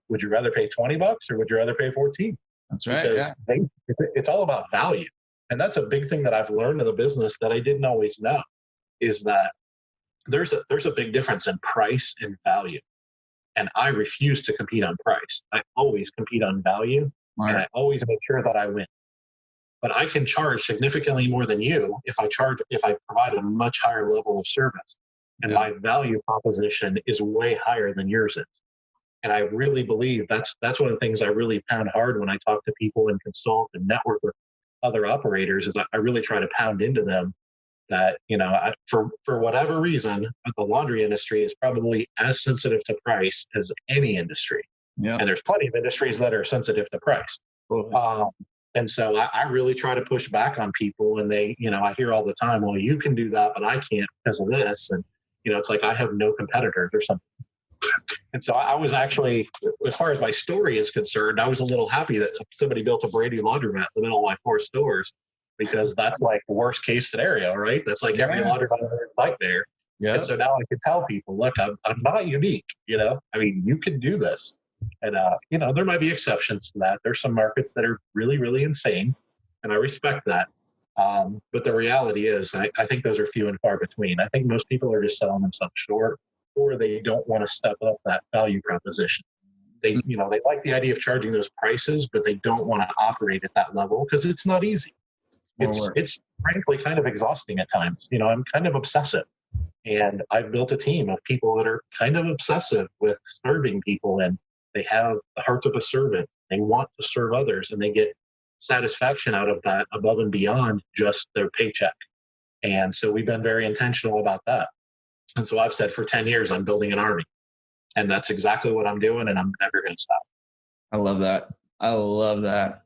would you rather pay $20 or would you rather pay 14? That's right. Because it's all about value. And that's a big thing that I've learned in the business that I didn't always know, is that there's a big difference in price and value. And I refuse to compete on price. I always compete on value, and I always make sure that I win. But I can charge significantly more than you if I provide a much higher level of service. And my value proposition is way higher than yours is. And I really believe that's one of the things I really pound hard when I talk to people and consult and network with other operators, is I really try to pound into them that, for whatever reason, the laundry industry is probably as sensitive to price as any industry. Yeah. And there's plenty of industries that are sensitive to price. And so I really try to push back on people, and they, I hear all the time, well, you can do that, but I can't because of this. And, it's like I have no competitors or something. And so I was actually, as far as my story is concerned, I was a little happy that somebody built a brand new laundromat in the middle of my 4 stores, because that's like the worst case scenario, right? That's like every laundromat like there. Yeah. And so now I can tell people, look, I'm not unique, I mean, you can do this. And, there might be exceptions to that. There's some markets that are really, really insane, and I respect that. But the reality is, I think those are few and far between. I think most people are just selling themselves short, or they don't want to step up that value proposition. They like the idea of charging those prices, but they don't want to operate at that level because it's not easy. It's frankly kind of exhausting at times. I'm kind of obsessive, and I've built a team of people that are kind of obsessive with serving people, and they have the heart of a servant. They want to serve others, and they get satisfaction out of that above and beyond just their paycheck. And so we've been very intentional about that. And so I've said for 10 years, I'm building an army, and that's exactly what I'm doing, and I'm never going to stop. I love that.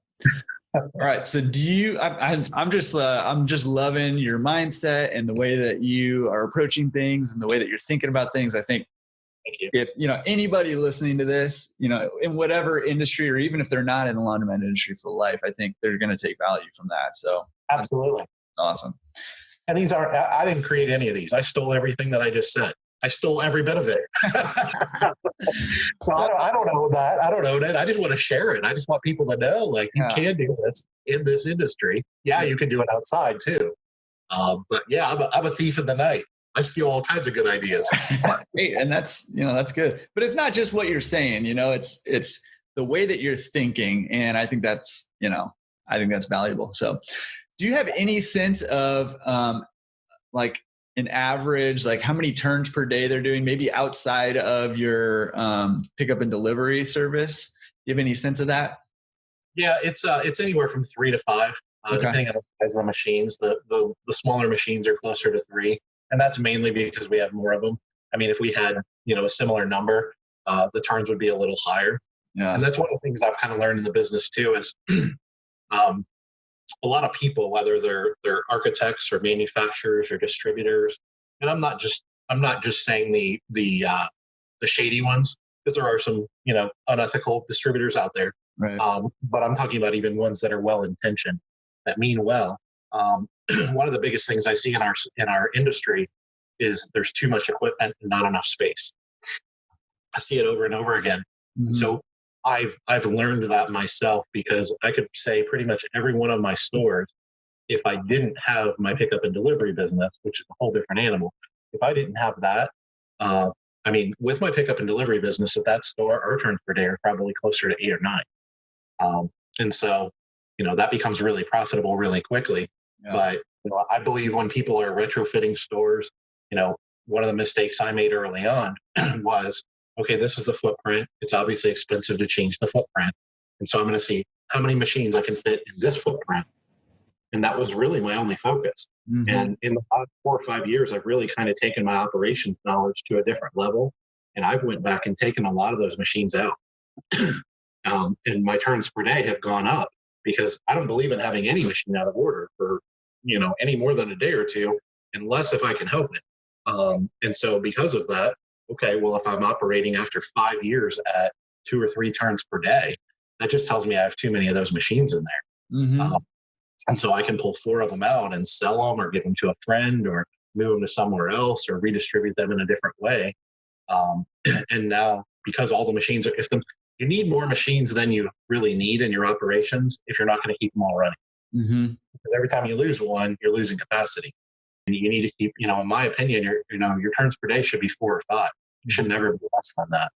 All right. So I'm just loving your mindset and the way that you are approaching things and the way that you're thinking about things. I think if, anybody listening to this, in whatever industry, or even if they're not in the laundromat industry for life, I think they're going to take value from that. So absolutely. Awesome. And I didn't create any of these. I stole everything that I just said. I stole every bit of it. So I don't own that. I don't own it. I just want to share it. I just want people to know, like, you can do this in this industry. Yeah, you can do it outside too. But yeah, I'm a thief in the night. I steal all kinds of good ideas. Hey, and that's good. But it's not just what you're saying, it's the way that you're thinking. And I think that's valuable. So do you have any sense of like an average, like how many turns per day they're doing, maybe outside of your pickup and delivery service? Do you have any sense of that? Yeah, it's anywhere from 3 to 5, depending on the size of the machines. The smaller machines are closer to 3. And that's mainly because we have more of them. I mean, if we had, a similar number, the turns would be a little higher. Yeah. And that's one of the things I've kind of learned in the business too, is a lot of people, whether they're architects or manufacturers or distributors, and I'm not just saying the shady ones, because there are some, unethical distributors out there. Right. But I'm talking about even ones that are well-intentioned, that mean well. One of the biggest things I see in our industry is there's too much equipment and not enough space. I see it over and over again. Mm-hmm. So I've learned that myself, because I could say pretty much every one of my stores, if I didn't have my pickup and delivery business, which is a whole different animal, if I didn't have that, with my pickup and delivery business at that store, our turns per day are probably closer to 8 or 9. And so, that becomes really profitable really quickly. Yeah. But I believe when people are retrofitting stores, one of the mistakes I made early on was, okay, this is the footprint. It's obviously expensive to change the footprint. And so I'm going to see how many machines I can fit in this footprint. And that was really my only focus. Mm-hmm. And in the last 4 or 5 years, I've really kind of taken my operations knowledge to a different level. And I've went back and taken a lot of those machines out. And my turns per day have gone up, because I don't believe in having any machine out of order for, any more than a day or two, unless if I can help it. And so because of that, okay, well, if I'm operating after 5 years at 2 or 3 turns per day, that just tells me I have too many of those machines in there. Mm-hmm. And so I can pull 4 of them out and sell them, or give them to a friend, or move them to somewhere else, or redistribute them in a different way. And now, because all the machines are, you need more machines than you really need in your operations if you're not going to keep them all running. Mm-hmm. Because every time you lose one, you're losing capacity. And you need to keep, in my opinion, your turns per day should be 4 or 5. It should never be less than that.